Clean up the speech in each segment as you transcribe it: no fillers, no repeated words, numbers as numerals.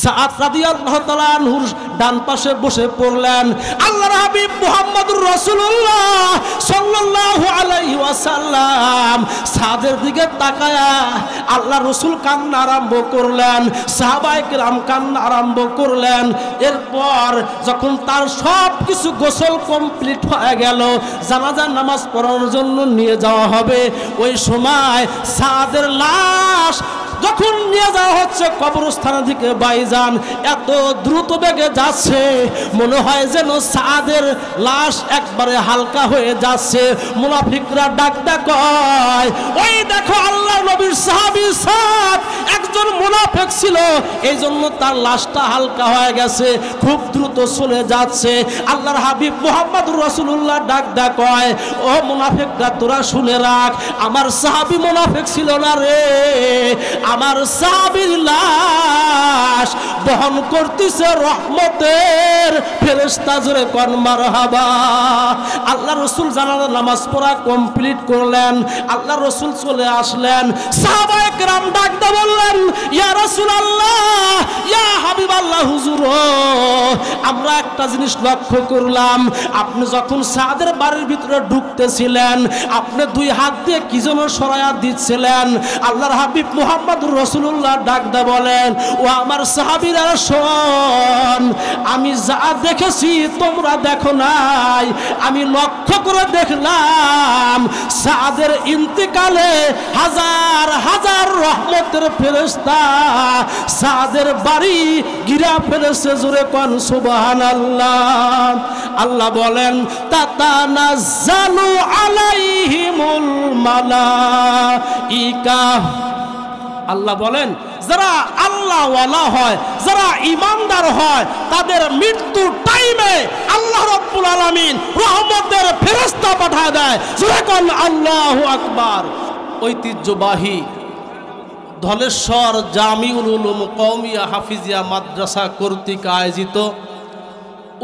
সাদ রাদিয়াল্লাহু তাআলা আনহুর ডান পাশে বসে পড়লেন। আল্লাহর হাবিব মুহাম্মদুর রাসূলুল্লাহ সাল্লাল্লাহু আলাইহি ওয়াসাল্লাম সাদের দিকে তাকায়া আল্লাহ রাসূল কান্না আরম্ভ করলেন, সাহাবায়ে কেরাম কান্না আরম্ভ করলেন। এরপর যখন তার সব কিছু গোসল কমপ্লিট হয়ে গেল, জানাজার নামাজ পড়ানোর জন্য নিয়ে যাওয়া হবে, ওই সময় সাদের লাশ যখন নিয়ে যাওয়া হচ্ছে কবরস্থানের দিকে, ভাইজান এত দ্রুত বেগে যাচ্ছে, মনে হয় যেন সাদের লাশ একবারে হালকা হয়ে যাচ্ছে। মুনাফিকরা ডাক কয়, ওই দেখো আল্লাহ নবীর সাহাবী সাদ একজন মুনাফিক ছিল, এই জন্য তার লাশটা হালকা হয়ে গেছে, খুব দ্রুত চলে যাচ্ছে। আল্লাহর হাবিব মুহাম্মদুর রাসূলুল্লাহ ডাক কয়, ও মুনাফিকরা তোরা শুনে রাখ, আমার সাহাবী মুনাফিক ছিল না রে, আমার সাহাবীর লাশ বহন করতেছে রহমতের ফেরেশতা, জোরে কোন মারহাবা। আল্লাহ রাসূল জানাজার নামাজ পড়া কমপ্লিট করলেন, আল্লাহ রাসূল চলে আসলেন। সাহাবায়ে কেরাম ডাক দিয়ে বললেন, ইয়া রাসূলুল্লাহ, ইয়া হাবিবাল্লাহ, হুজুর আমরা একটা জিনিস লক্ষ্য করলাম, আপনি যখন সাদের বাড়ির ভিতরে ঢুকতেছিলেন আপনি দুই হাত দিয়ে কি যেন সরায়া দিচ্ছিলেন। আল্লাহর হাবিব মুহাম্মদুর রাসূলুল্লাহ ডাক দিয়ে বলেন, ও আমার সাহাবীরা শোন, আমি যা দেখেছি তোমরা দেখো নাই, আমি লক্ষ্য করে দেখলাম সাদের ইন্তেকালে হাজার হাজার রহমতের ফেরেশতা সাদের বাড়ি ঘিরা ফেলেছে, জোরে কোন সুবহানাল্লাহ। আল্লাহ বলেন, তাতানাজ্জালু আলাইহিমুল মালাইকা, আল্লাহ বলেন যারা আল্লাহ ওয়ালা হয়, যারা ঈমানদার হয়, তাদের মৃত্যুর টাইমে আল্লাহ রাব্বুল আলামিন রহমতের ফেরেশতা পাঠায় দেয়, জোরে কোন আল্লাহু আকবার। ঐতিহ্যবাহী ধলেশ্বর জামিউল উলুম কওমিয়া হাফিজিয়া মাদ্রাসা কর্তৃক আয়োজিত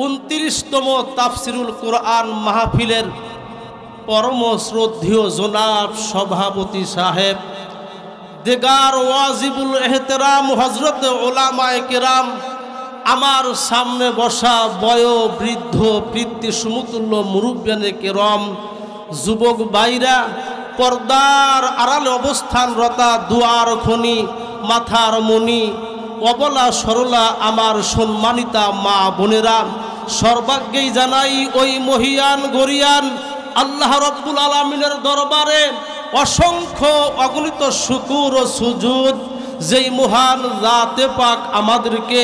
29তম তাফসিরুল কোরআন মাহফিলের পরম শ্রদ্ধেয় জনাব সভাপতি সাহেব, দেগার ওয়াজিবুল এহতেরাম হযরত উলামায়ে কেরাম, আমার সামনে বসা বৃদ্ধ পিতৃ সমতুল্য মুরব্বিয়ানে কেরাম, যুবক ভাইরা, পর্দার আড়ালে অবস্থানরতা দুয়ার খনি, মাথার মণি, অবলা সরলা আমার সম্মানিতা মা বোনেরা, সর্বাগ্যেই জানাই ওই মহিয়ান গরিয়ান আল্লাহ রাব্বুল আলামিনের দরবারে অসংখ্য অগণিত শুকর ও সুজুদ, যেই মহান জাতে পাক আমাদেরকে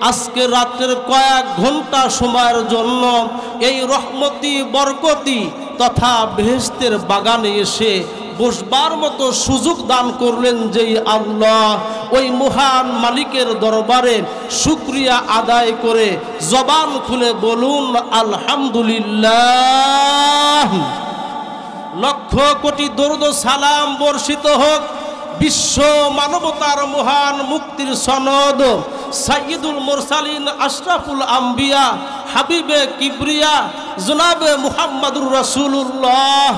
আজকে রাতের কয়েক ঘন্টা সময়ের জন্য এই রহমতি বরকতি তথা বেহেশতের বাগানে এসে বসবার মতো সুযোগ দান করলেন যেই আল্লাহ, ওই মহান মালিকের দরবারে শুকরিয়া আদায় করে জবান খুলে বলুন আলহামদুলিল্লাহ। লক্ষ কোটি দরুদ সালাম বর্ষিত হোক বিশ্ব মানবতার মহান মুক্তির সনদ সাইয়্যিদুল মুরসালিন আশরাফুল আম্বিয়া হাবিবে কিবরিয়া জনাবে মুহাম্মদুর রাসূলুল্লাহ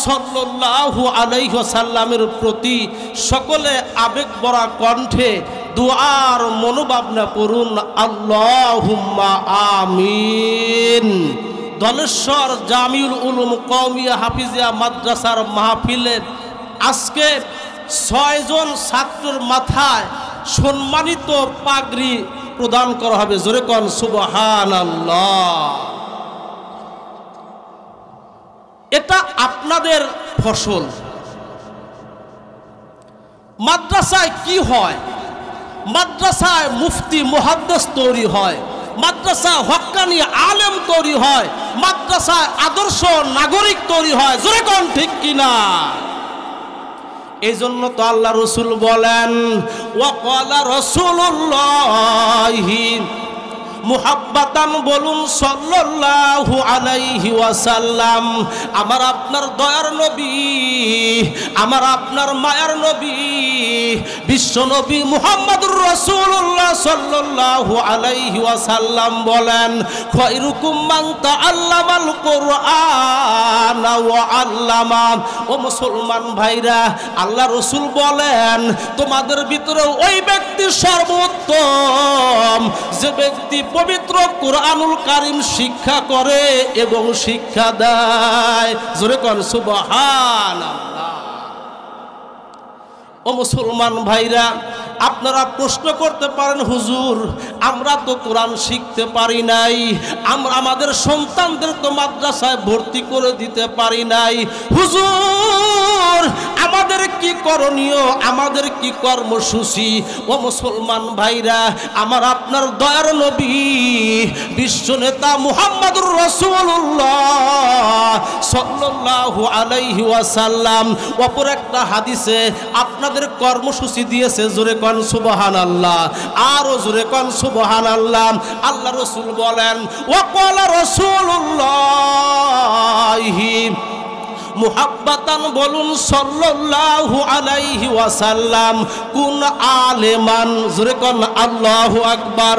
সাল্লাল্লাহু আলাইহি ওয়াসাল্লামের প্রতি সকলে আবেগ ভরা কণ্ঠে দুআর মনোভাবনা করুন আল্লাহুম্মা আমিন। ধলেশ্বর জামিউল উলুম কওমিয়া হাফিজিয়া মাদ্রাসার মাহফিলের আজকে 6 জন ছাত্রের মাথায় সম্মানিত পাগড়ি প্রদান করা হবে, জোরে কোন সুবহানাল্লাহ। এটা আপনাদের ফসল। মাদ্রাসায় কি হয়? মাদ্রাসায় মুফতি মুহাদ্দিস তৈরি হয়, মাদ্রাসায় হক্কানি আলেম তৈরি হয়, মাদ্রাসায় আদর্শ নাগরিক তৈরি হয়, জোরে কোন ঠিক কিনা? এই জন্য তো আল্লাহ রসুল বলেন, ওয়াকালা রাসূলুল্লাহি মুহাব্বাতান, বলুন সাল্লাল্লাহু আলাইহি ওয়াসাল্লাম, আমার আপনার দয়ার নবী, আমার আপনার মায়ার নবী, বিশ্ব নবী মুহাম্মদুর রাসূলুল্লাহ সাল্লাল্লাহু আলাইহি ওয়াসাল্লাম বলেন, খায়রুকুম মান তাআল্লামাল কুরআন ওয়া আল্লামা। ও মুসলমান ভাইরা, আল্লাহ রসুল বলেন তোমাদের ভিতরে ওই ব্যক্তি সর্বোত্তম যে ব্যক্তি পবিত্র কোরআনুল কারীম শিক্ষা করে এবং শিক্ষা দেয়। জোরে কোন সুবহানাল্লাহ। ও মুসলমান ভাইরা, আপনারা প্রশ্ন করতে পারেন, হুজুর আমরা তো কোরআন শিখতে পারি নাই, আমরা আমাদের সন্তানদের তো মাদ্রাসায় ভর্তি করে দিতে পারি নাই, হুজুর আমাদের কি করণীয়, আমাদের কি কর্মসূচি? ও মুসলমান ভাইরা, আমার আপনার দয়ার নবী বিশ্বনেতা মুহাম্মদুর রাসূলুল্লাহ সাল্লাল্লাহু আলাইহি ওয়াসাল্লাম অপর একটা হাদিসে আপনাদের কর্মসূচি দিয়েছে। জোরে কোন সুবহানাল্লাহ, আরো জোরে কোন সুবহানাল্লাহ। আল্লাহ রাসূল বলেন, ওয়া ক্বালা রাসূলুল্লাহি মুহাব্বাতান, বলুন সাল্লাল্লাহু আলাইহি ওয়াসাল্লাম, কুন আলেমান। জোরে কোন আল্লাহু আকবার।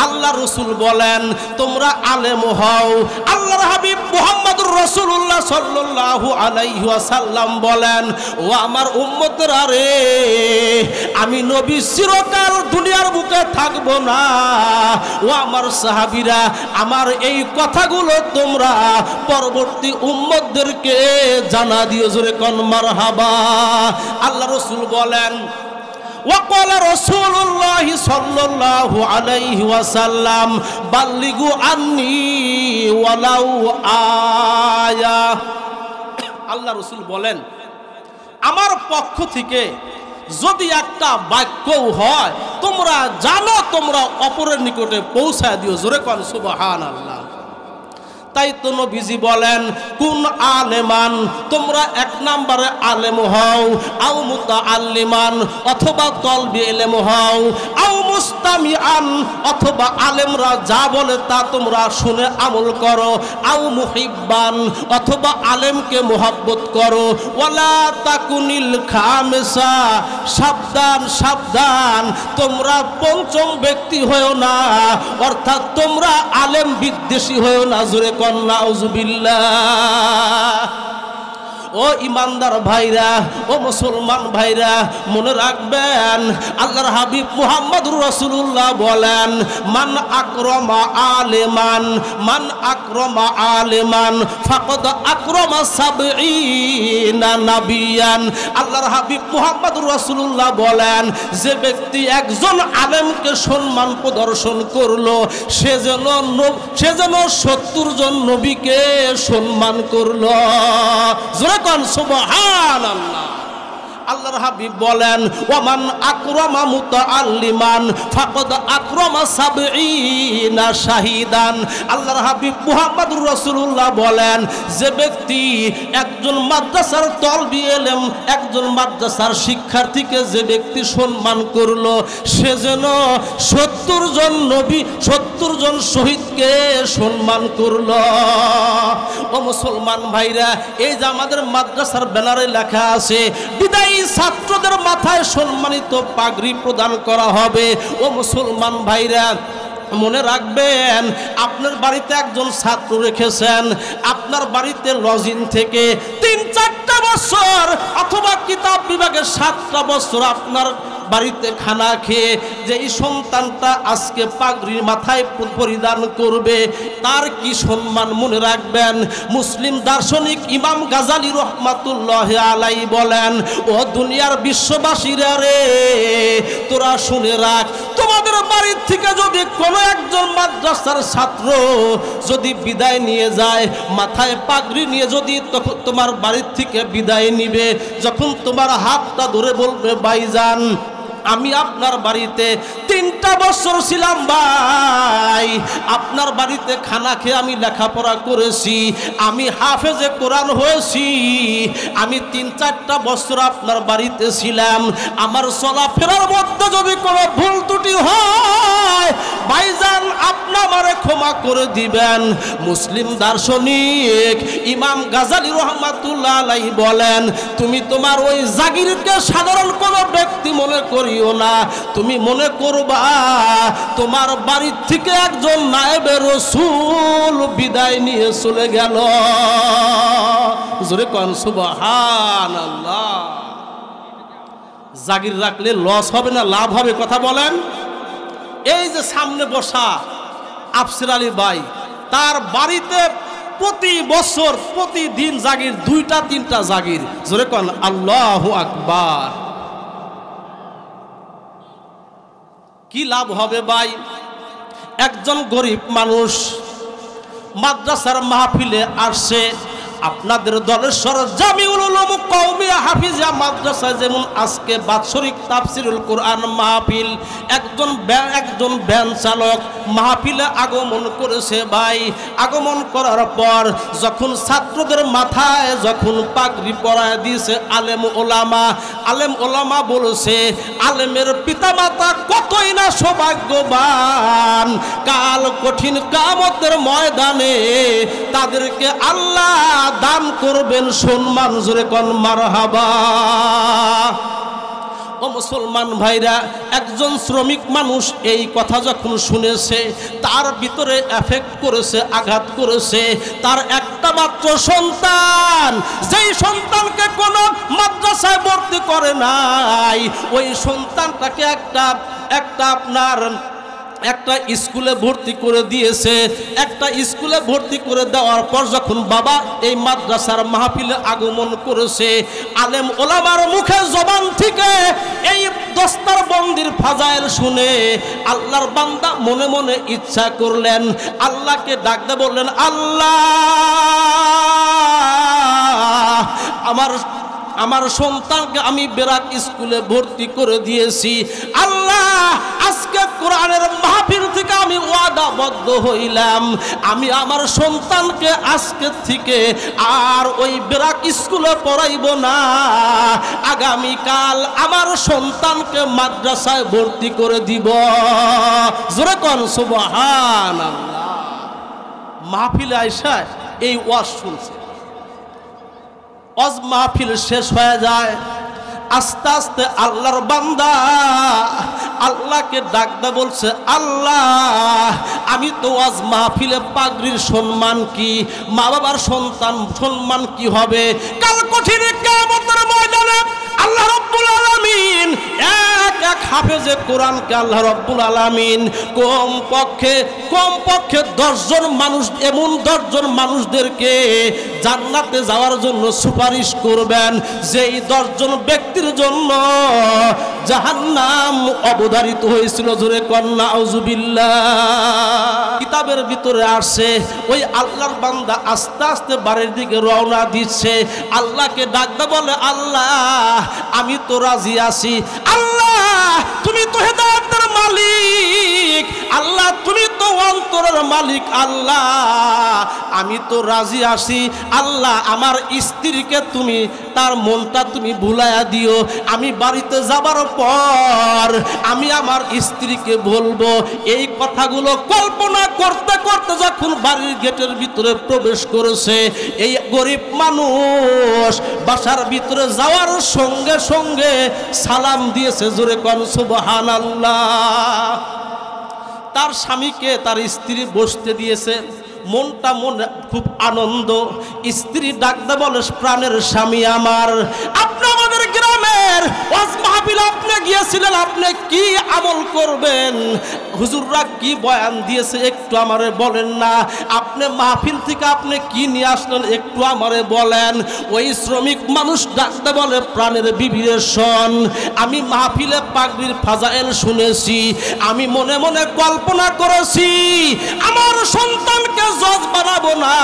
আল্লাহ রাসূল বলেন তোমরা আলেম হও। আল্লাহর হাবিব মুহাম্মদুর রাসূলুল্লাহ সাল্লাল্লাহু আলাইহি ওয়াসাল্লাম বলেন, ও আমার উম্মতরা রে, আমি নবী চিরকাল দুনিয়ার বুকে থাকব না। ও আমার সাহাবীরা, আমার এই কথাগুলো তোমরা পরবর্তী উম্মতদেরকে জানা দিও। জোরে কোন মারহাবা। আল্লাহ রাসূল বলেন, وقال رسول الله صلى الله عليه وسلم بلغوا عني ولو آية। আল্লাহ রাসূল বলেন, আমার পক্ষ থেকে যদি একটা বাক্যও হয় তোমরা জানো, তোমরা অপরের নিকটে পৌঁছায় দিও। জোরে কোন সুবহানাল্লাহ। তাই তো নবীজি বলেন, কুন আলেমান, তোমরা এক নম্বরে আলেম হও, আও মুতাআল্লিমান, অথবা তলবি ইলম হও, আও মুস্তামিআন, অথবা আলেমরা যা বলে তা তোমরা শুনে আমল করো, আও মুহিব্বান, অথবা আলেমকে মোহাব্বত করো, ওয়ালা তাকুনিল খামিসা, সাবধান সাবধান, তোমরা পঞ্চম ব্যক্তি হয়েও না, অর্থাৎ তোমরা আলেম বিদ্বেষী হয়েও না। জোরে নাউজুবিল্লাহ। ও ইমানদার ভাইরা, ও মুসলমান ভাইরা, মনে রাখবেন আল্লাহর হাবিব মুহাম্মদুর রাসূলুল্লাহ বলেন, মান আকরামা আলিমান, মান আকরামা আলিমান ফাকাদ আকরামা সাবঈনা নাবিয়ান। আল্লাহর হাবিব মুহাম্মদুর রাসূলুল্লাহ বলেন, যে ব্যক্তি একজন আলেমকে সম্মান প্রদর্শন করলো সে যেন 70 জন নবীকে সম্মান করলো। জোরে কোন সুবহানাল্লাহ। আল্লাহর হাবিব বলেন, ওয়ামান আকরামা মুতাআল্লিমান ফাকাদ আকরামা সাবঈনা শাহিদান। আল্লাহর হাবিব মুহাম্মদুর রাসূলুল্লাহ বলেন, যে ব্যক্তি একজন মাদ্রাসার তলবি ইলম, একজন মাদ্রাসার শিক্ষার্থীকে যে ব্যক্তি সম্মান করলো সে যেন 70 জন নবী, 70 জন শহীদকে সম্মান করলো। ও মুসলমান ভাইরা, এই যে আমাদের মাদ্রাসার ব্যানারে লেখা আছে, বিদায় ছাত্রদের মাথায় সম্মানিত পাগড়ি প্রদান করা হবে। ও মুসলমান ভাইরা, মনে রাখবেন আপনার বাড়িতে একজন ছাত্র রেখেছেন, আপনার বাড়িতে লজিং থেকে 3-4টা বছর অথবা কিতাব বিভাগে 7টা বছর আপনার বাড়িতে খানা খেয়ে যে এই সন্তানটা আজকে পাগড়ি মাথায় পরিধান করবে তার কি সম্মান। মনে রাখবেন মুসলিম দার্শনিক ইমাম গাজালি রহমাতুল্লাহি আলাইহি বলেন, ও দুনিয়ার বিশ্ববাসীরা রে, তোরা শুনে রাখ, তোমাদের বাড়ির থেকে যদি কোনো একজন মাদ্রাসার ছাত্র যদি বিদায় নিয়ে যায়, মাথায় পাগড়ি নিয়ে যদি তখন তোমার বাড়ির থেকে বিদায় নিবে, যখন তোমার হাতটা ধরে বলবে, ভাইজান আমি আপনার বাড়িতে 3টা বছর ছিলাম ভাই, আপনার বাড়িতে খানা খেয়ে আমি লেখাপড়া করেছি, আমি হাফেজে কোরআন হয়েছি, আমি 3-4টা বছর আপনার বাড়িতে ছিলাম, আমার চলাফেরার মধ্যে যদি কোনো ভুল ত্রুটি হয় ভাইজান আপনি আমারে ক্ষমা করে দিবেন। মুসলিম দার্শনিক ইমাম গাজালি রহমাতুল্লাহ আলাইহি বলেন, তুমি তোমার ওই জাগিরকে সাধারণ কোনো ব্যক্তি মনে করিও না, তুমি মনে করবা তোমার বাড়ির থেকে একজন নায়েবে রাসূল বিদায় নিয়ে চলে গেল। জোরে কোন সুবহানাল্লাহ। জাগির রাখলে লস হবে না লাভ হবে? কথা বলেন। এই যে সামনে বসা আফসর আলী ভাই, তার বাড়িতে প্রতি বছর প্রতিদিন জাগির 2টা-3টা জাগির। জোরে কোন আল্লাহু আকবার। কি লাভ হবে ভাই? একজন গরিব মানুষ মাদ্রাসার মাহফিলে আসছে। আপনাদের দলেশ্বর জামিউল উলুম কওমিয়া হাফিজিয়া মাদ্রাসায় যেমন আজকে বাৎসরিক তাফসিরুল কোরআন মাহফিল, একজন ভ্যান চালক মাহফিলে আগমন করেছে ভাই। আগমন করার পর যখন ছাত্রদের মাথায় যখন পাগড়ি পরায় দিয়েছে আলেম ওলামা বলেছে, আলেমের পিতামাতা কতই না সৌভাগ্যবান, কাল কঠিন কিয়ামতের ময়দানে তাদেরকে আল্লাহ দান করবেন সম্মান। জোরে কোন মারহাবা। ও মুসলমান ভাইরা, একজন শ্রমিক মানুষ এই কথা যখন শুনেছে, তার ভিতরে এফেক্ট করেছে, আঘাত করেছে। তার একটা মাত্র সন্তান, যেই সন্তানকে কোনো মাদ্রাসায় ভর্তি করে নাই, ওই সন্তানটাকে একটা স্কুলে ভর্তি করে দিয়েছে। একটা স্কুলে ভর্তি করে দেওয়ার পর যখন বাবা এই মাদ্রাসার মাহফিলে আগমন করেছে, আলেম ওলামার মুখে জবান থেকে এই দস্তারবন্দির ফাজাইল শুনে আল্লাহর বান্দা মনে মনে ইচ্ছা করলেন, আল্লাহকে ডাকতে বললেন, আল্লাহ আমার সন্তানকে আমি বেরাক স্কুলে ভর্তি করে দিয়েছি। আল্লাহ আজকে কোরআনের মাহফিল থেকে আমি ওয়াদাবদ্ধ হইলাম, আমি আমার সন্তানকে আজকে থেকে আর ওই বেরাক স্কুলে পড়াইব না। আগামীকাল আমার সন্তানকে মাদ্রাসায় ভর্তি করে দিব। জোরে কোন সুবহানাল্লাহ। মাহফিলে আইসা এই ওয়াজ শুনছে। মাহফিল শেষ হয়ে যায়, আস্তে আস্তে আল্লাহর বান্দা আল্লাহকে ডাকতে বলছে, আল্লাহ আমি তো আজ মাহফিলে পাগড়ির সম্মান কি, মা বাবার সন্তান সম্মান কি হবে, কাল কঠিন কিয়ামতের ময়দানে আল্লাহ রাব্বুল আলামিন এক হাফেজে কোরআনকে আল্লাহ রাব্বুল আলামিন কমপক্ষে 10 জন মানুষ, এমন 10 জন মানুষদেরকে জান্নাতে যাওয়ার জন্য সুপারিশ করবেন, যেই 10 জন ব্যক্তির জন্য জাহান্নাম অবধারিত হয়েছিল। জোরে কোন নাউজুবিল্লাহ। কিতাবের ভিতরে আসছে, ওই আল্লাহর বান্দা আস্তে আস্তে বাড়ির দিকে রওনা দিচ্ছে। আল্লাহকে ডাকতে বলে, আল্লাহ আমি তো রাজি আছি, আল্লাহ তুমি তো হেদায়েতের মালিক, আল্লাহ তুমি তো অন্তরের মালিক, আল্লাহ আমি তো রাজি আছি। আল্লাহ আমার স্ত্রীকে তুমি তার মনটা তুমি ভুলাইয়া দিও। আমি বাড়িতে যাবার পর আমি আমার স্ত্রীকে বলবো। এই কথাগুলো কল্পনা করতে করতে যখন বাড়ির গেটের ভিতরে প্রবেশ করেছে, এই গরিব মানুষ বাসার ভিতরে যাওয়ার সঙ্গে সঙ্গে সালাম দিয়েছে। জোরে কোন সুবহানাল্লাহ। তার স্বামীকে তার স্ত্রী বসতে দিয়েছে, মনটা মনে খুব আনন্দ। স্ত্রী ডাকতে বলে, প্রাণের স্বামী আমার, আপনি আমাদের গ্রামের ওয়াজ মাহফিল আপনি গিয়েছিলেন, আপনি কি আমল করবেন, হুজুররা কি বয়ান দিয়েছে একটু আমারে বলেন না, আপনি মাহফিল থেকে আপনি কি নিয়ে আসলেন একটু আমারে বলেন। ওই শ্রমিক মানুষ ডাকতে বলে, প্রাণের বিবিরে শোন, আমি মাহফিলে পাগড়ির ফাজাইল শুনেছি, আমি মনে মনে কল্পনা করেছি আমার সন্তানকে জজ বানাবো না,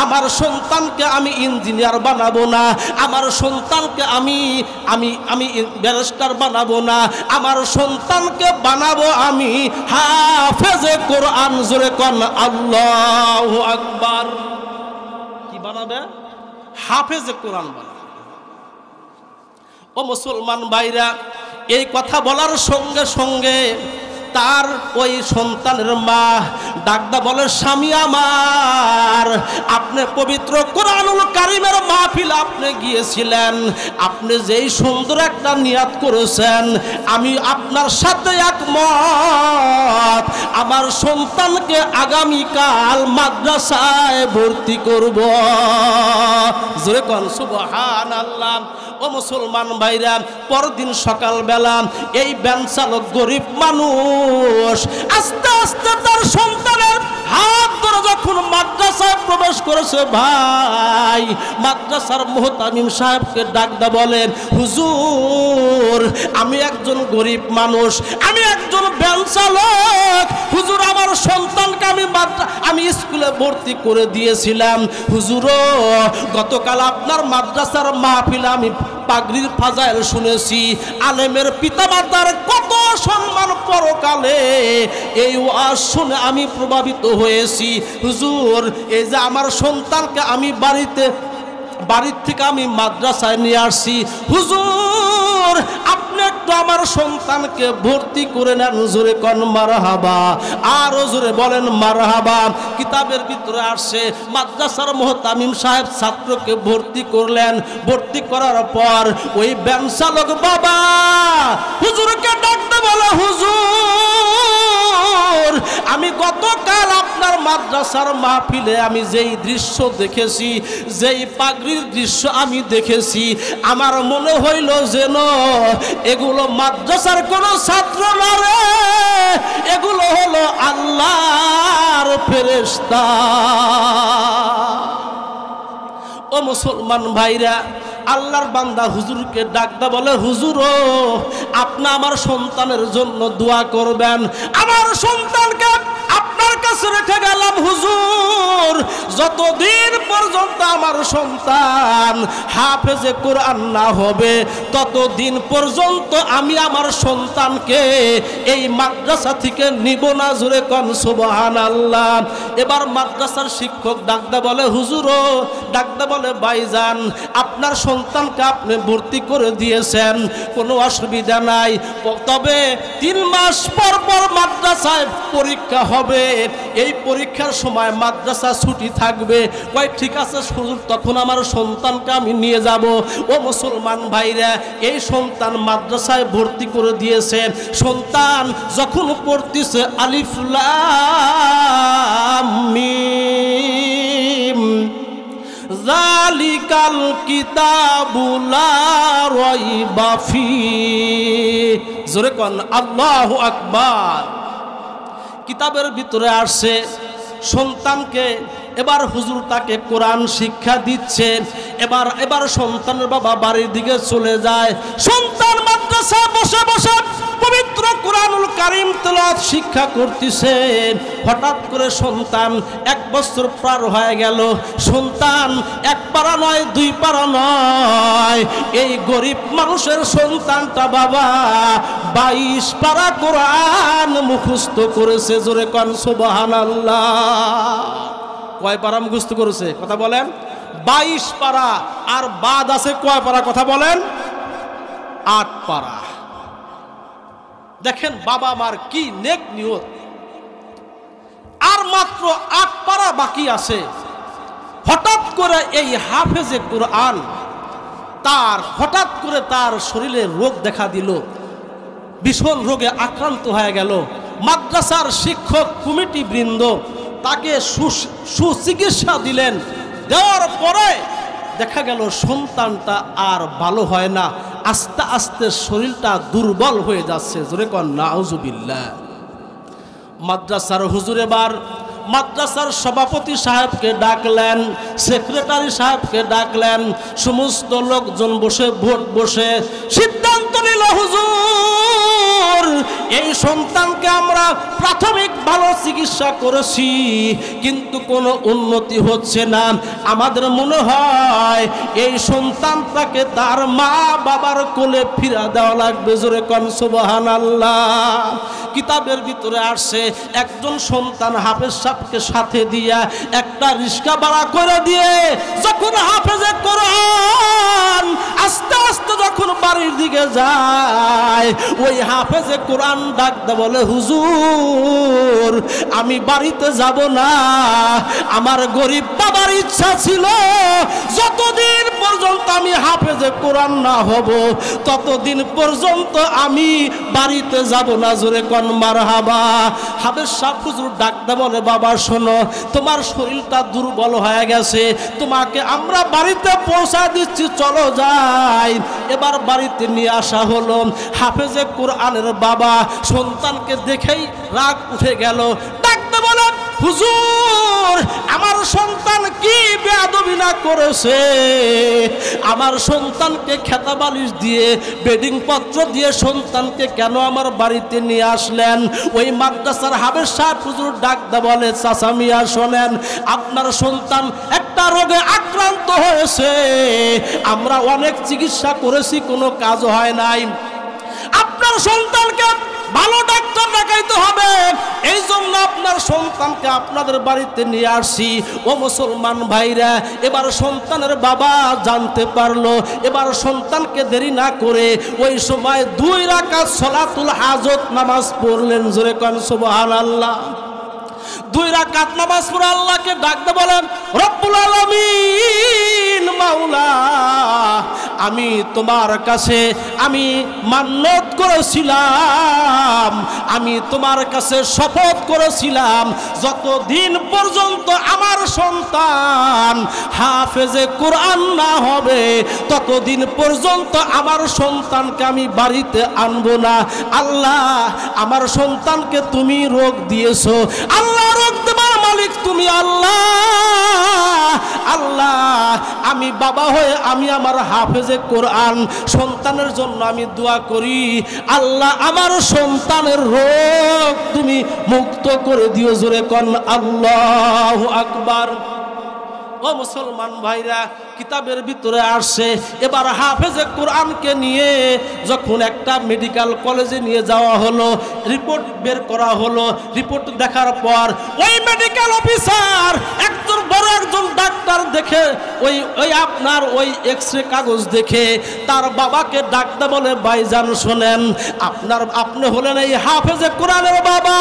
আমার সন্তানকে আমি ইঞ্জিনিয়ার বানাবো না, আমার সন্তানকে আমি ব্যারিস্টার বানাবো না, আমার সন্তানকে বানাবো আমি হাফেজে কোরআন। জোরে কোন আল্লাহু আকবার। কি বানাবে? হাফেজে কোরআন বানাবে। ও মুসলমান ভাইরা, এই কথা বলার সঙ্গে সঙ্গে তার ওই সন্তানের মা ডাকদা বলে, স্বামী আমার, আপনি পবিত্র কোরআনুল কারীমের মাহফিল আপনি গিয়েছিলেন, আপনি যেই সুন্দর একটা নিয়াত করেছেন আমি আপনার সাথে একমত। আমার আমার সন্তানকে আগামীকাল মাদ্রাসায় ভর্তি করব। জোরে কোন সুবহানাল্লাহ। ও মুসলমান ভাইরা, পরদিন সকালবেলা এই ভ্যান চালক গরিব মানুষ আস্তে আস্তে তার সন্তানের হাত ধরে যখন মাদ্রাসায় প্রবেশ করেছে, ভাই মাদ্রাসার মুহতামিম সাহেবকে ডাকদা বলেন, হুজুর আমি একজন গরিব মানুষ, আমি একজন ভ্যান চালক, হুজুর আমার সন্তানকে আমি স্কুলে ভর্তি করে দিয়েছিলাম, হুজুরও গতকাল আপনার মাদ্রাসার মাহফিলে আমি পাগড়ির ফাজাইল শুনেছি, আলেমের পিতামাতার কত সম্মান পরকালে, এই ওয়াজ শুনে আমি প্রভাবিত হয়েছি, হুজুর এই যে আমার সন্তানকে আমি বাড়ির থেকে আমি মাদ্রাসায় নিয়ে আসছি, হুজুর আপনি একটু আমার সন্তানকে ভর্তি করে নেন। হুজুরে কন মারহাবা, আর হুজুরে বলেন মারহাবা। কিতাবের ভিতরে আসছে মাদ্রাসার মুহতামিম সাহেব ছাত্রকে ভর্তি করলেন, ভর্তি করার পর ওই ভ্যান চালক বাবা হুজুরকে ডাকতে বলে, হুজুর আমি গতকাল আপনার মাদ্রাসার মাহফিলে আমি যেই দৃশ্য দেখেছি, যেই পাগড়ির দৃশ্য আমি দেখেছি, আমার মনে হইল যেন এগুলো মাদ্রাসার কোন ছাত্র না রে, এগুলো হলো আল্লাহর ফেরেশতা। ও মুসলমান ভাইরা, আল্লাহর বান্দা হুজুরকে ডাকদা বলে, হুজুরও আপনি আমার সন্তানের জন্য দোয়া করবেন, আমার সন্তানকে আপনার কাছে রেখে গেলাম হুজুর, যতদিন পর্যন্ত আমার সন্তান হাফেজে কোরআন না হবে ততদিন পর্যন্ত আমি আমার সন্তানকে এই মাদ্রাসা থেকে নিব না। জোরে কোন সুবহানাল্লাহ। এবার মাদ্রাসার শিক্ষক ডাকদা বলে, হুজুরও ডাকদা বলে, ভাইজান আপনার সন্তানকে আপনি ভর্তি করে দিয়েছেন, কোনো অসুবিধা নাই, তবে 3 মাস পর পর মাদ্রাসায় পরীক্ষা হবে, এই পরীক্ষার সময় মাদ্রাসা ছুটি থাকবে। কই ঠিক আছে হুজুর, তখন আমার সন্তানকে আমি নিয়ে যাব। ও মুসলমান ভাইরা, এই সন্তান মাদ্রাসায় ভর্তি করে দিয়েছে, সন্তান যখন পড়তেছে আলিফ লাম মিম যালিকাল কিতাবু লা রাইবা ফীহি, জোরে কোন আল্লাহু আকবার। কিতাবের ভিতরে আসছে সন্তানকে এবার হুজুর তাকে কোরআন শিক্ষা দিচ্ছে, এবার সন্তানের বাবা বাড়ির দিকে চলে যায়, সন্তান মাদ্রাসায় বসে বসে পবিত্র কোরআনুল কারীম তেলাওয়াত শিক্ষা করতেছে। হঠাৎ করে সন্তান 1 বছর পার হয়ে গেল, সন্তান 1 পারা নয় 2 পারা নয়, এই গরিব মানুষের সন্তানটা বাবা 22 পারা কোরআন মুখস্থ করেছে। জোরে কোন সুবহানাল্লাহ। কয় পারা মুখস্থ করেছে কথা বলেন? 22 পারা। আর বাদ আছে কয় পারা কথা বলেন? 8 পারা। দেখেন বাবা মার কি নেক নিয়ত। আর মাত্র 8 পারা বাকি আছে, হঠাৎ করে এই হাফেজে কোরআন হঠাৎ করে তার শরীরে রোগ দেখা দিল, ভীষণ রোগে আক্রান্ত হয়ে গেল। মাদ্রাসার শিক্ষক কমিটি বৃন্দ তাকে সুচিকিৎসা দিলেন, দেওয়ার পরে দেখা গেল সন্তানটা আর ভালো হয় না, আস্তে আস্তে শরীরটা দুর্বল হয়ে যাচ্ছে। জোরে কোন নাউজুবিল্লাহ। মাদ্রাসার হুজুর এবার মাদ্রাসার সভাপতি সাহেবকে ডাকলেন, সেক্রেটারি সাহেবকে ডাকলেন, সমস্ত লোকজন বসে সিদ্ধান্ত নিল, হুজুর এই সন্তানকে আমরা প্রাথমিক ভালো চিকিৎসা করেছি কিন্তু কোনো উন্নতি হচ্ছে না, আমাদের মনে হয় এই সন্তানটাকে তার মা বাবার কোলে ফিরা দেওয়া লাগবে। জোরে কোন সুবহানাল্লাহ। কিতাবের ভিতরে আসছে একজন সন্তান হাফেজ সাহেবকে সাথে দিয়া একটা রিক্সা ভাড়া করে দিয়ে যখন হাফেজে কোরআন আস্তে আস্তে যখন বাড়ির দিকে যায়, ওই হাফেজে কোরআন কোরআন ডাকতে বলে হুজুর আমি বাড়িতে যাব না, আমার গরিব বাবার ইচ্ছা ছিল যতদিন পর্যন্ত আমি হাফেজে কোরআন না হব ততদিন পর্যন্ত আমি বাড়িতে যাব না। জোরে কোন মারহাবা। হাফেজ সাহেব হুজুর ডাকতে বলে বাবা শোনো, তোমার শরীরটা দুর্বল হয়ে গেছে, তোমাকে আমরা বাড়িতে পৌঁছা দিচ্ছি, চলো যাই। এবার বাড়িতে নিয়ে আসা হলো। হাফেজে কোরআনের বাবা সন্তানকে দেখেই রাগ উঠে গেল, ডাকতে বলে হুজুর আমার সন্তান কি বেয়াদবি না করেছে, আমার সন্তানকে খেতা বালিশ দিয়ে বেডিং পত্র দিয়ে সন্তানকে কেন আমার বাড়িতে নিয়ে আসলেন? ওই মাদ্রাসার হাফেজ সাহেব হুজুর ডাকতে বলে চাচা মিয়া শোনেন, আপনার সন্তান একটা রোগে আক্রান্ত হয়েছে, আমরা অনেক চিকিৎসা করেছি কোনো কাজ হয় নাই, আপনার সন্তানকে ভালো ডাক্তার দেখাইতে হবে, এই জন্য আপনার সন্তানকে আপনাদের বাড়িতে নিয়ে আসি। ও মুসলমান ভাইরা, এবার সন্তানের বাবা জানতে পারলো, এবার সন্তানকে দেরি না করে ওই সময় 2 রাকাত সালাতুল হাজত নামাজ পড়লেন। জোরে কোন সুবহানাল্লাহ। 2 রাকাত নামাজ পড়ে আল্লাহকে ডাকতে বলেন রব্বুল আলামিন মাওলা, আমি তোমার কাছে আমি মান্নত করেছিলাম, আমি তোমার কাছে শপথ করেছিলাম যতদিন পর্যন্ত আমার সন্তান হাফেজে কোরআন না হবে ততদিন পর্যন্ত আমার সন্তানকে আমি বাড়িতে আনবো না। আল্লাহ আমার সন্তানকে তুমি রোগ দিয়েছো, আল্লাহ রোগ দেবার মালিক তুমি আল্লাহ। আল্লাহ আমি বাবা হয়ে আমি আমার হাফেজে কোরআন সন্তানের জন্য আমি দোয়া করি, আল্লাহ আমার সন্তানের রোগ তুমি মুক্ত করে দিও। জোরে কোন আল্লাহু আকবার। ও মুসলমান ভাইরা, কিতাবের ভিতরে আসছে এবার হাফেজে কোরআনকে নিয়ে যখন একটা মেডিকেল কলেজে নিয়ে যাওয়া হলো, রিপোর্ট বের করা হলো, রিপোর্ট দেখার পর ওই মেডিকেল অফিসার একজন বড় একজন ডাক্তার দেখে ওই আপনার ওই এক্সরে কাগজ দেখে তার বাবাকে ডাকতে বলে ভাইজান শোনেন, আপনি হলেন এই হাফেজে কোরআনের বাবা?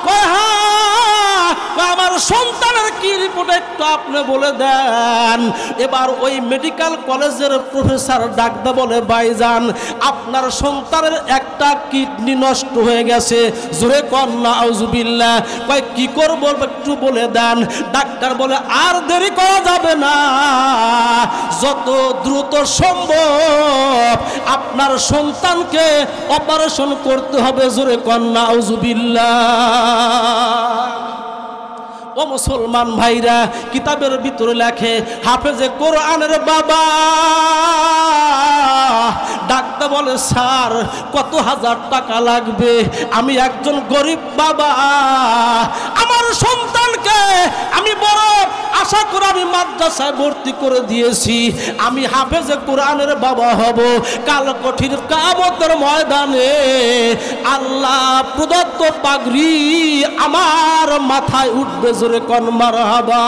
কয় হ্যাঁ। আমার সন্তানের কি রিপোর্ট একটু আপনি বলে দেন। এবার ওই মেডিকেল কলেজের প্রফেসর ডাকতে বলে ভাইজান আপনার সন্তানের একটা কিডনি নষ্ট হয়ে গেছে। জোরে কন্যা আউযুবিল্লাহ। কয় কি করব একটু বলে দেন। ডাক্তার বলে আর দেরি করা যাবে না, যত দ্রুত সম্ভব আপনার সন্তানকে অপারেশন করতে হবে। জোরে কন্যা আউযুবিল্লাহ। ও মুসলমান ভাইরা, কিতাবের ভিতরে লেখে হাফেজে কোরআনের বাবা ডাকতে বলে স্যার কত হাজার টাকা লাগবে? আমি একজন গরিব বাবা, আমার সন্তানকে আমি বড় আশা করে আমি মাদ্রাসায় ভর্তি করে দিয়েছি, আমি হাফেজে কোরআনের বাবা হব, কাল কঠিন কিয়ামতের ময়দানে আল্লাহ প্রদত্ত পাগড়ি আমার মাথায় উঠবে। জোরে কোন মারহাবা।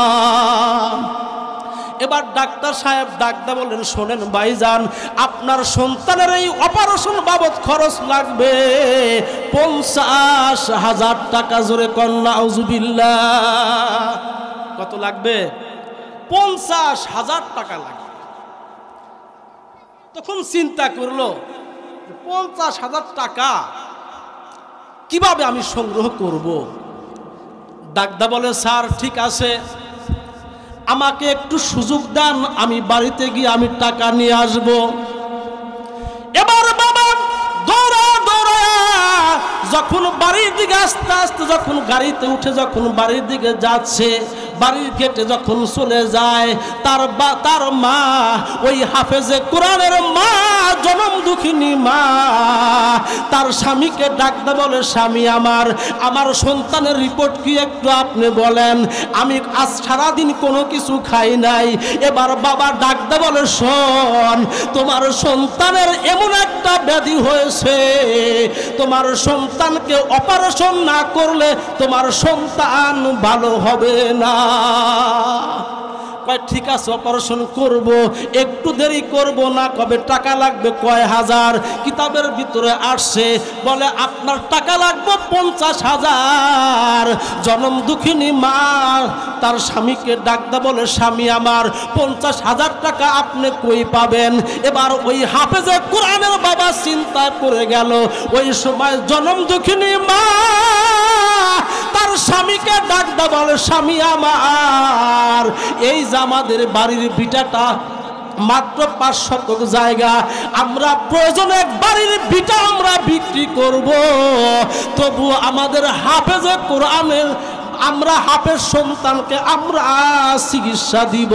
এবার ডাক্তার সাহেব ডাকতে বলেন শোনেন ভাইজান আপনার সন্তানের এই অপারেশন বাবদ খরচ লাগবে 50,000 টাকা। জোরে কন্যা আউযুবিল্লাহ। কত লাগবে? 50,000 টাকা লাগবে। তখন চিন্তা করলো 50,000 টাকা কিভাবে আমি সংগ্রহ করব? ডাকদা বলে স্যার ঠিক আছে, আমাকে একটু সুযোগ দেন, আমি বাড়িতে গিয়ে আমি টাকা নিয়ে আসব। এবার বাবা দৌড়া দৌড়া যখন বাড়ির দিকে আস্তে আস্তে যখন গাড়িতে উঠে যখন বাড়ির দিকে যাচ্ছে, বাড়ির গেটে যখন চলে যায় তার মা ওই হাফেজে কোরআনের মা, জনম দুঃখিনী মা, তার স্বামীকে ডাকতে বলে স্বামী আমার সন্তানের রিপোর্ট কি একটু আপনি বলেন, আমি আজ সারাদিন কোনো কিছু খাই নাই। এবার বাবা ডাকতে বলে শোন, তোমার সন্তানের এমন একটা ব্যাধি হয়েছে, তোমার সন্তানকে অপারেশন না করলে তোমার সন্তান ভালো হবে না। কয় ঠিক আছে অপারেশন করব, একটু দেরি করব না, কবে টাকা লাগবে কয় হাজার। কিতাবের ভিতরে আসছে বলে আপনার টাকা লাগবে 50,000। জনম দুঃখিনী মা তার স্বামীকে ডাকতে বলে স্বামী আমার 50,000 টাকা আপনি কই পাবেন। এবার ওই হাফেজে কোরআনের বাবা চিন্তা করে গেল, ওই সময় জনম দুঃখিনী মা তার স্বামীকে ডাকতে বলে স্বামী আমার এই যে আমাদের বাড়ির ভিটাটা মাত্র 5 শতক জায়গা, আমরা প্রয়োজনে বাড়ির ভিটা আমরা বিক্রি করব, তবু আমাদের হাফেজে কোরআনের আমরা হাফেজ সন্তানকে আমরা চিকিৎসা দিব।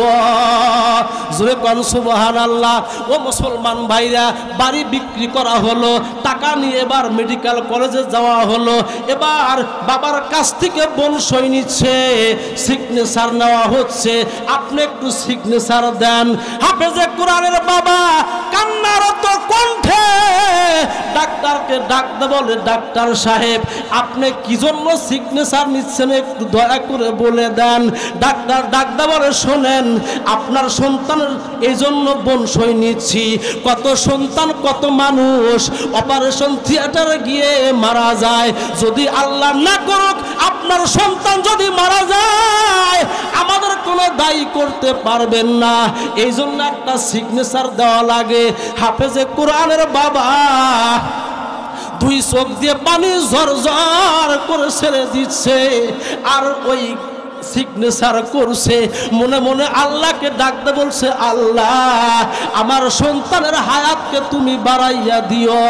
জোরে কোন সুবহানাল্লাহ। ও মুসলমান ভাইরা, বাড়ি বিক্রি করা হলো, টাকা নিয়ে এবার মেডিকেল কলেজে যাওয়া হলো। এবার বাবার কাছ থেকে বোন সই নিচ্ছে, সিগনেচার নেওয়া হচ্ছে, আপনি একটু সিগনেচার দেন। হাফেজে কোরআনের বাবা কান্নারত কণ্ঠে ডাক্তারকে ডাকতে বলে ডাক্তার সাহেব আপনি কি জন্য সিগনেচার নিচ্ছেন একটু দয়া করে বলে দেন। ডাক্তার ডাকতে বলে শোনেন আপনার সন্তানের এই জন্য বোন সই নিচ্ছি, কত সন্তান কত মানুষ অপারেশন থিয়েটারে গিয়ে মারা যায়, যদি আল্লাহ না করুক আপনার সন্তান যদি মারা যায় আমাদের কোনো দায়ী করতে পারবেন না, এই জন্য একটা সিগনেচার দেওয়া লাগে। হাফেজে কোরআনের বাবা 2 চোখ দিয়ে পানি ঝরঝর করে ছেড়ে দিচ্ছে, আর ওই সিগনেচার করছে, মনে মনে আল্লাহকে ডাকতে বলছে আল্লাহ আমার সন্তানের হায়াতকে তুমি বাড়াইয়া দিও।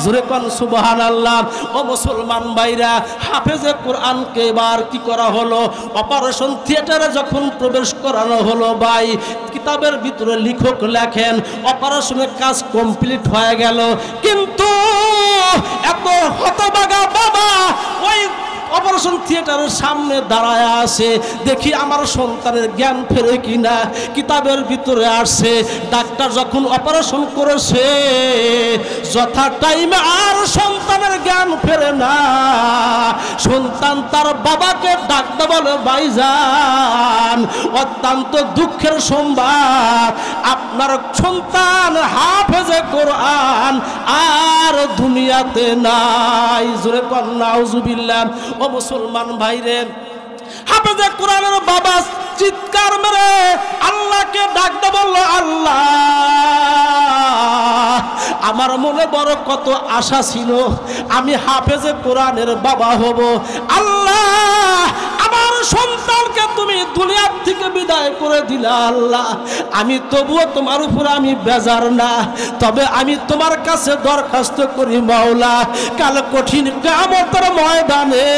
জোরে কোন সুবহানাল্লাহ। ও মুসলমান ভাইরা, হাফেজে কোরআনকে এবার কি করা হলো, অপারেশন থিয়েটারে যখন প্রবেশ করানো হলো, ভাই কিতাবের ভিতরে লেখক লেখেন অপারেশনের কাজ কমপ্লিট হয়ে গেল, কিন্তু এত হতভাগা বাবা ওই অপারেশন থিয়েটারের সামনে দাঁড়ায় আছে, দেখি আমার সন্তানের জ্ঞান ফেরে কিনা। কিতাবের ভিতরে আসছে ডাক্তার যখন অপারেশন করেছে যথা টাইমে আর সন্তানের জ্ঞান ফেরে না। সন্তান তার বাবাকে ডাকতে বলে ভাইজান অত্যন্ত দুঃখের সংবাদ, আপনার সন্তান হাফেজে কোরআন আর দুনিয়াতে নাই। জোরে কোন নাউজুবিল্লাহ। ও মুসলমান ভাইরে, হাফেজে কোরআনের বাবা চিৎকার মেরে আল্লাহকে ডাকতে বলল আল্লাহ আমার মনে বড় কত আশা ছিল আমি হাফেজে কোরআনের বাবা হব, আল্লাহ আমার সন্তানকে তুমি দুনিয়ার থেকে বিদায় করে দিলা, আল্লাহ আমি তবুও তোমার উপর আমি বেজার না, তবে আমি তোমার কাছে দরখাস্ত করি মাওলা কাল কঠিন কিয়ামতের ময়দানে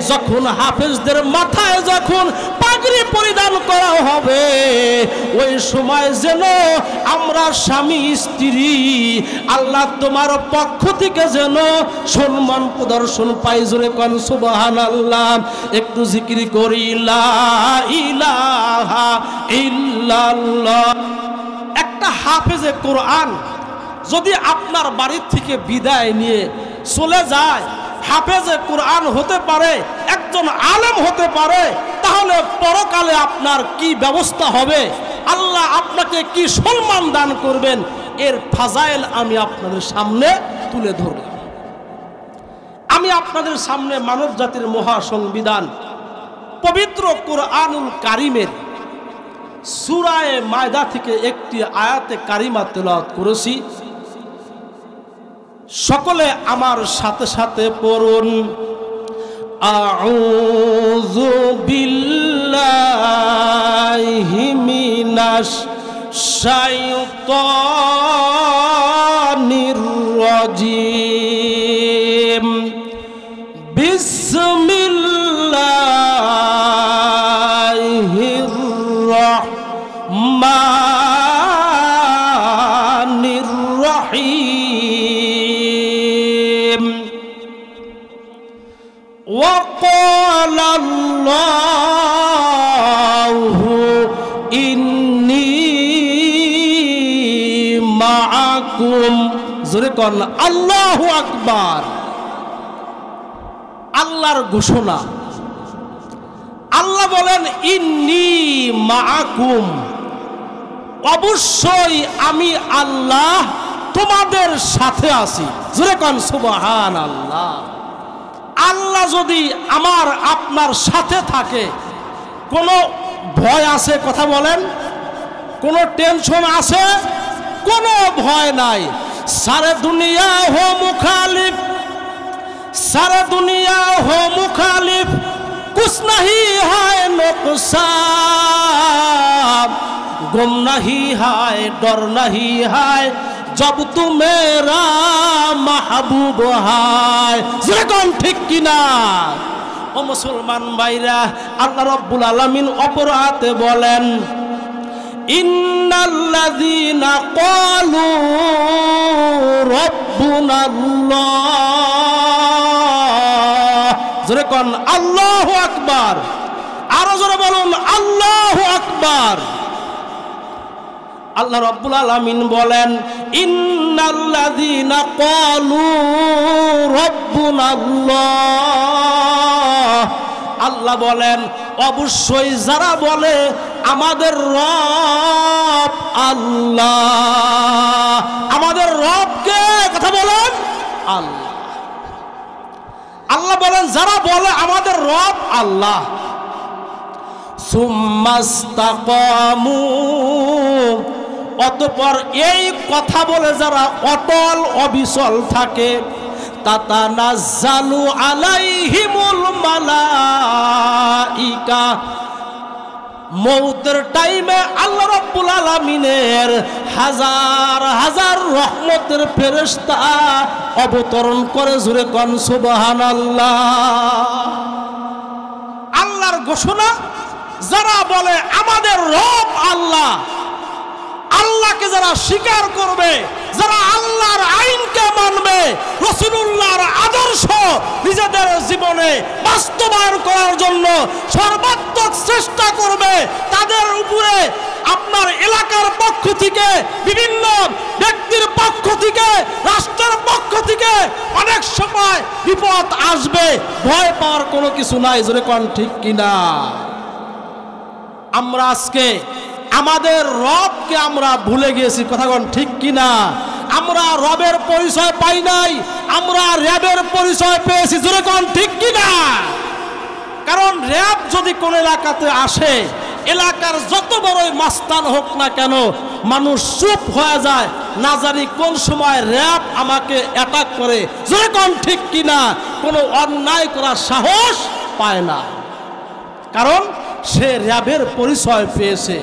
যখন হাফেজদের মাথায় যখন পাগড়ি পরিধান করা হবে ওই সময় যেন আমরা স্বামী স্ত্রী আল্লাহ তোমার পক্ষ থেকে যেন সম্মান প্রদর্শন পাই। জোরে কোন সুবহানাল্লাহ। একটু জিকির করি লা ইলাহা ইল্লাল্লাহ। একটা হাফেজে কোরআন যদি আপনার বাড়ির থেকে বিদায় নিয়ে চলে যায়, হাফেজে কোরআন হতে পারে, একজন আলেম হতে পারে, তাহলে পরকালে আপনার কি ব্যবস্থা হবে, আল্লাহ আপনাকে কি সম্মান দান করবেন, এর ফাজাইল আমি আপনাদের সামনে তুলে ধরলাম। আমি আপনাদের সামনে মানব জাতির মহা সংবিধান পবিত্র কোরআনুল কারিমের সূরা মায়দা থেকে একটি আয়াতে কারিমা তেলাওয়াত করেছি। সকলে আমার সাথে সাথে পড়ুন আউযু বিল্লাহি মিনাশ শাইতানির রাজিম বিসমিল্লাহির রাহমানির রাহিম وقال الله إني معكم জোরে কোন আল্লাহু আকবার। আল্লাহর ঘোষণা, আল্লাহ আল্লাহ বলেন ইন্নী মাআকুম, অবশ্যই আমি আল্লাহ তোমাদের সাথে আছি। জোরে কোন সুবহানাল্লাহ। আল্লাহ যদি আমার আপনার সাথে থাকে, কোনো ভয় আছে? কথা বলেন। কোনো টেনশন আছে? কোনো ভয় নাই। সারে দুনিয়া হো মুখালিফ, সারে দুনিয়া হো মুখালিফ, कुछ नहीं है नुकसान, गुम नहीं है डर नहीं है, जब तू मेरा महबूब है। যেরকম ঠিক কিনা? ও মুসলমান ভাইরা, আল্লাহ রাব্বুল আলামিন অপর আয়াতে বলেন ইন্নাল্লাযীনা ক্বালু রাব্বুনাল্লাহ, জোরে কোন আল্লাহু আকবার। আরো জোরে বলুন আল্লাহু আকবার। আল্লাহ রাব্বুল আলামিন বলেন ইন্নাল্লাযীনা ক্বালু রাব্বুনাল্লাহ, আল্লাহ বলেন অবশ্যই যারা বলে আমাদের রব আল্লাহ। আমাদের রব কে? কথা বলেন আল্লাহ। আল্লাহ বলেন যারা বলে আমাদের রব আল্লাহ, সুম্মাস্তাকামু, অতঃপর এই কথা বলে যারা অটল অবিচল থাকে, তাতানাজ্জালু আলাইহিমুল মালাইকা, মৌতের টাইমে আল্লাহ রাব্বুল আলামিনের হাজার হাজার রহমতের ফেরেশতা অবতরণ করে। জোরে কোন সুবহানাল্লাহ। আল্লাহর ঘোষণা, যারা বলে আমাদের রব আল্লাহ, আল্লাহকে যারা স্বীকার করবে, যারা আল্লাহর আইনকে মানবে, রাসূলুল্লাহর আদর্শ নিজেদের জীবনে বাস্তবায়ন করার জন্য সর্বাত্মক চেষ্টা করবে, তাদের উপরে আপনার এলাকার পক্ষ থেকে, বিভিন্ন ব্যক্তির পক্ষ থেকে, রাষ্ট্রের পক্ষ থেকে অনেক সময় বিপদ আসবে। ভয় পাওয়ার কোনো কিছু নাই। জোরে কোন ঠিক কিনা? আমরা আজকে আমাদের রবকে আমরা ভুলে গিয়েছি। কথা কোন ঠিক কিনা? আমরা রবের পরিচয় পাই নাই, আমরা র্যাবের পরিচয় পেয়েছি। জোরে কোন ঠিক কিনা? কারণ র্যাব যদি কোন এলাকাতে আসে, এলাকার যত বড়ই মাস্তান হোক না কেন, মানুষ চুপ হয়ে যায়, না জানি কোন সময় র্যাব আমাকে অ্যাটাক করে। জোরে কোন ঠিক কিনা? কোনো অন্যায় করার সাহস পায় না, কারণ সে র্যাবের পরিচয় পেয়েছে।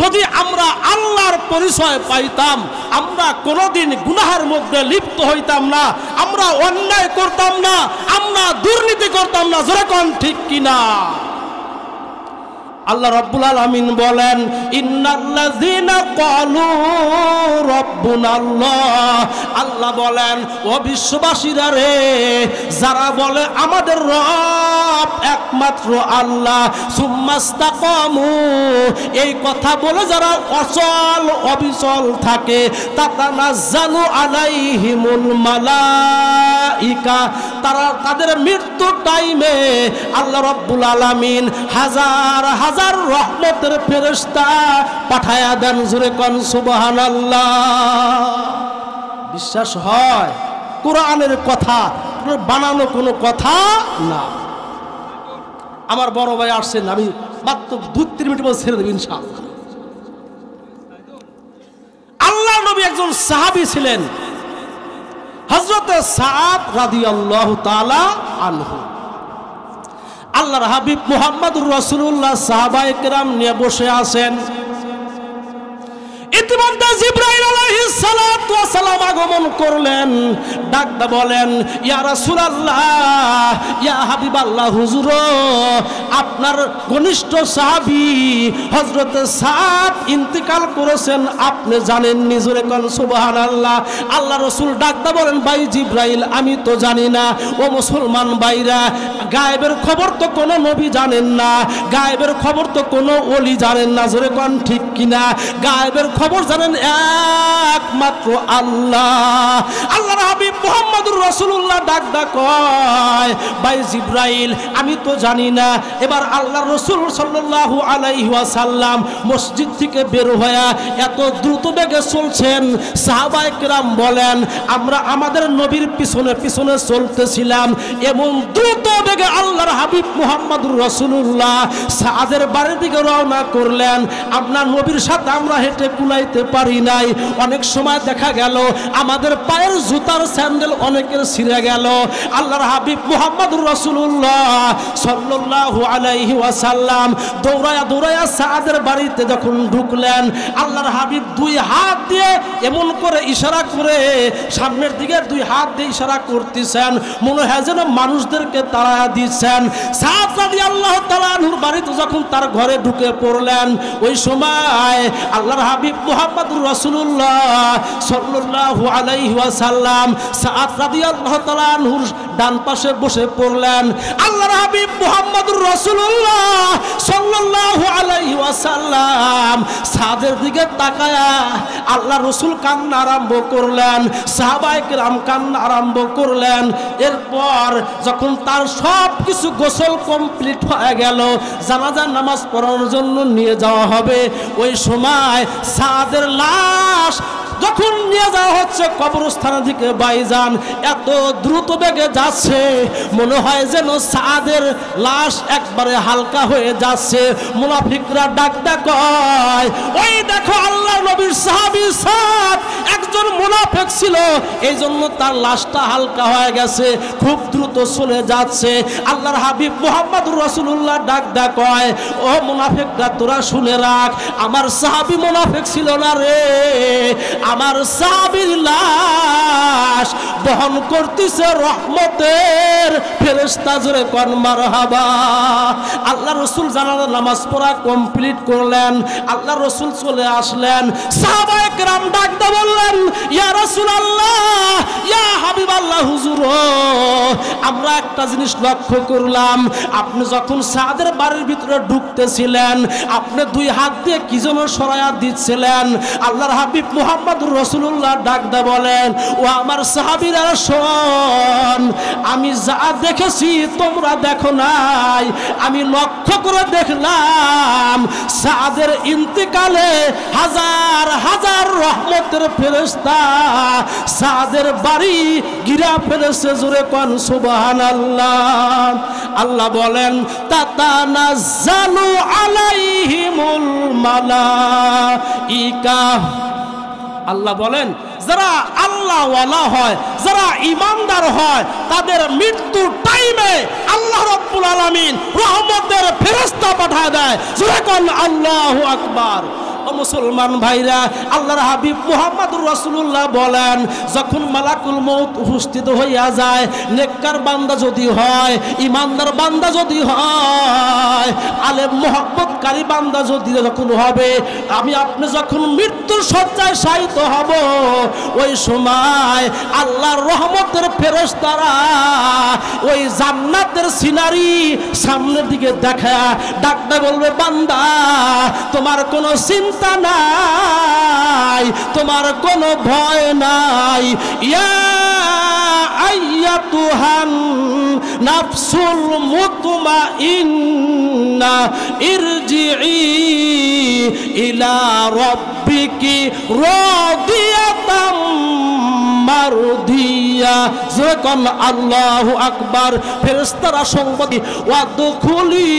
যদি আমরা আল্লাহর পরিচয় পাইতাম, আমরা কোনোদিন গুনাহের মধ্যে লিপ্ত হইতাম না, আমরা অন্যায় করতাম না, আমরা দুর্নীতি করতাম না। জোরে কোন ঠিক কিনা? আল্লাহ রাব্বুল আলামিন বলেন ইন্নাল্লাযীনা ক্বালু রাব্বুনাল্লাহ, আল্লাহ বলেন ও বিশ্ববাসীরা রে, যারা বলে আমাদের রব একমাত্র আল্লাহ, সুম্মাস্তাকামু, এই কথা বলে যারা অচল অবিচল থাকে, তাতানাজ্জালু আলাইহিমুল মালাইকা, তারা তাদের মৃত্যুর টাইমে আল্লাহ রাব্বুল আলামিন হাজার হাজার রহমতের ফেরেশতা পাঠায়া দেন। জোরে কোন সুবহানাল্লাহ। বিশ্বাস হয়? কোরআনের কথা, বানানো কোনো কথা না। আমার বড় ভাই আসছেন, আমি মাত্র 2-3 মিনিট পর ছেড়ে দেব ইনশাআল্লাহ। আল্লাহর নবী একজন সাহাবী ছিলেন, হযরত সাদ রাদিয়াল্লাহু তাআলা আনহু। আল্লাহর হাবিব মুহাম্মদুর রাসূলুল্লাহ সাহাবায়ে কেরাম নিয়ে বসে আছেন। ইতিমধ্যে জিবরাইল আলাইহিস সালাতু ওয়াস সালাম আগমন করলেন, ডাকদা বলেন ইয়া রাসূলুল্লাহ, ইয়া হাবিবাল্লাহ, হুজুর আপনার ঘনিষ্ঠ সাহাবী হযরত সাদ ইন্তিকাল করেছেন, আপনি জানেন নি? জোরে কোন সুবহানাল্লাহ। আল্লাহ রাসূল ডাকদা বলেন ভাই জিবরাইল, আমি তো জানি না। ও মুসলমান ভাইরা, গায়েবের খবর তো কোনো নবী জানেন না, গায়েবের খবর তো কোনো ওলি জানেন না। জোরে কোন ঠিক কিনা? গায়েবের খবর জানেন একমাত্র আল্লাহ। আল্লাহর হাবিব মুহাম্মদুর রাসূলুল্লাহ ডাক কয় ভাই জিব্রাইল, আমি তো জানি না। এবার আল্লাহর রাসূল সাল্লাল্লাহু আলাইহি ওয়াসাল্লাম মসজিদ থেকে বের হয়ে এত দ্রুত বেগে চলছেন, সাহাবায়ে কেরাম বলেন আমরা আমাদের নবীর পিছনে পিছনে চলতেছিলাম, এমন দ্রুত বেগে আল্লাহর হাবিব মুহাম্মদুর রাসূলুল্লাহ সাদের বাড়ির দিকে রওনা করলেন। আপনার নবীর সাথে আমরা হেঁটে কুলাইতে পারি নাই। অনেক সময় দেখা গেল আমাদের পায়ের জুতার স্যান্ডেল অনেকের ছিঁড়ে গেল। আল্লাহর হাবিব মুহাম্মদুর রাসূলুল্লাহ সাল্লাল্লাহু আলাইহি ওয়াসাল্লাম দৌড়ায়া দৌড়ায়া সাদের বাড়িতে যখন ঢুকলেন, আল্লাহর হাবিব দুই হাত দিয়ে এমন করে ইশারা করে সামনের দিকে দুই হাত দিয়ে ইশারা করতেছেন, মনে হয় যেন মানুষদেরকে তাড়া দিচ্ছেন। সাদ রাদিয়াল্লাহু তাআলা আনহুর বাড়িতে যখন তার ঘরে ঢুকে পড়লেন, ওই সময় আল্লাহর হাবিব মুহাম্মদুর রাসূলুল্লাহ সাল্লাল্লাহু আলাইহি ওয়াসাল্লাম সাদ রাদিয়াল্লাহু তাআলা আনহুর ডান পাশে বসে পড়লেন। আল্লাহর হাবিব মুহাম্মদুর রাসূলুল্লাহ সাল্লাল্লাহু আলাইহি ওয়াসাল্লাম সাদের দিকে তাকায়া আল্লাহর রাসূল কান্না আরম্ভ করলেন, সাহাবায়ে কেরাম কান্না আরম্ভ করলেন। এরপর যখন তার সব কিছু গোসল কমপ্লিট হয়ে গেল, জানাজার নামাজ পড়ানোর জন্য নিয়ে যাওয়া হবে, ওই সময় সাদের লাশ যখন নিয়ে যাওয়া হচ্ছে কবরস্থানের দিকে, ভাইজান এত দ্রুত বেগে যাচ্ছে, মনে হয় যেন সাদের লাশ একবারে হালকা হয়ে যাচ্ছে। মুনাফিকরা ডাক কয়, ওই দেখো আল্লাহর নবীর সাহাবী সাদ একজন মুনাফিক ছিল, এই জন্য তার লাশটা হালকা হয়ে গেছে, খুব দ্রুত চলে যাচ্ছে। আল্লাহর হাবিব মুহাম্মদুর রাসূলুল্লাহ ডাক কয়, ও মুনাফিকরা তোরা শুনে রাখ, আমার সাহাবী মুনাফিক ছিল না রে, আমার সাহাবীর লাশ বহন করতেছে রহমতের ফেরেশতা, জোরে কোন মারহাবা। আল্লাহ রাসূল জানাজার নামাজ পড়া কমপ্লিট করলেন, আল্লাহ রাসূল চলে আসলেন। সাহাবায়ে কেরাম ডাক দিয়ে বললেন, ইয়া রাসূলুল্লাহ, ইয়া হাবিবাল্লাহ, হুজুর আমরা একটা জিনিস লক্ষ্য করলাম, আপনি যখন সাদের বাড়ির ভিতরে ঢুকতেছিলেন আপনি দুই হাত দিয়ে কি যেন সরায়া দিচ্ছিলেন। আল্লাহর হাবিব মুহাম্মদুর রাসূলুল্লাহ ডাক দিয়ে বলেন, ও আমার সাহাবীরা শোন, আমি যা দেখেছি তোমরা দেখো নাই, আমি লক্ষ্য করে দেখলাম সাদের ইন্তেকালে হাজার হাজার রহমতের ফেরেশতা সাদের বাড়ি ঘিরা ফেলেছে, জোরে কোন সুবহানাল্লাহ। আল্লাহ বলেন, তাতানাজ্জালু আলাইহিমুল মালাইকা, আল্লাহ বলেন যারা আল্লাহ ওয়ালা হয়, যারা ঈমানদার হয়, তাদের মৃত্যুর টাইমে আল্লাহ রাব্বুল আলামিন রহমতের ফেরেশতা পাঠায় দেয়, জোরে কোন আল্লাহু আকবার। ও মুসলমান ভাইরা, আল্লাহর হাবিব মুহাম্মদুর রাসূলুল্লাহ বলেন, যখন মালাকুল মউত উপস্থিত হইয়া যায়, নেককার বান্দা যদি হয়, ঈমানদার বান্দা যদি হয়, আলেম মুহাব্বতকারী বান্দা যদি যখন হবে, আমি আপনি যখন মৃত্যুর শয্যায় শায়িত হব, ওই সময় আল্লাহর রহমতের ফেরেশতারা ওই জান্নাতের সিনারি সামনের দিকে দেখা ডাকতে বলবে, বান্দা তোমার কোনো চিন্তা নাই, তোমার কোনো ভয় নাই, ইয়া আইয়াতুহান নাফসুল মুতমাইন্না ইরজিই ইলা রাব্বিকি রাদিয়াতাম মারদিয়া, যখন আল্লাহু আকবার। ফেরেশতারা সংবাদ, ওয়াদখুলি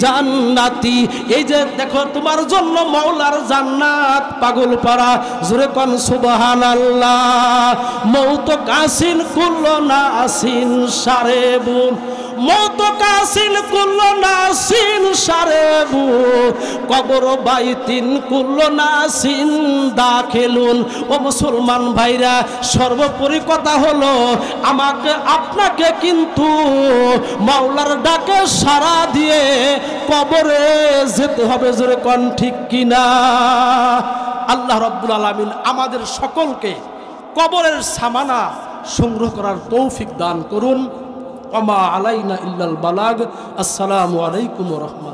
জান্নাতি, এই যে দেখো তোমার জন্য মাওলার জান্নাত পাগলপাড়া, জোরে কোন সুবহানাল্লাহ। মউত কাসিন কুল্লু নাসিন সারেবু, মউত কাসিন কুল্লু নাসিন সারেবু, কবর বাইতিন কুল্লু নাসিন দাখিলুন। ও মুসলমান ভাইরা, সর্বোপরি কথা হলো আমাকে আপনাকে কিন্তু মাওলার ডাকে সাড়া দিয়ে কবরে যেতে হবে, জোরে কোন ঠিক কিনা। আল্লাহ রাব্বুল আলামিন আমাদের সকলকে কবরের সামানা সংগ্রহ করার তৌফিক দান করুন। ওয়া মা আলাইনা ইল্লাল বালাগ। আসসালামু আলাইকুম ওয়া রাহমাতুল্লাহ।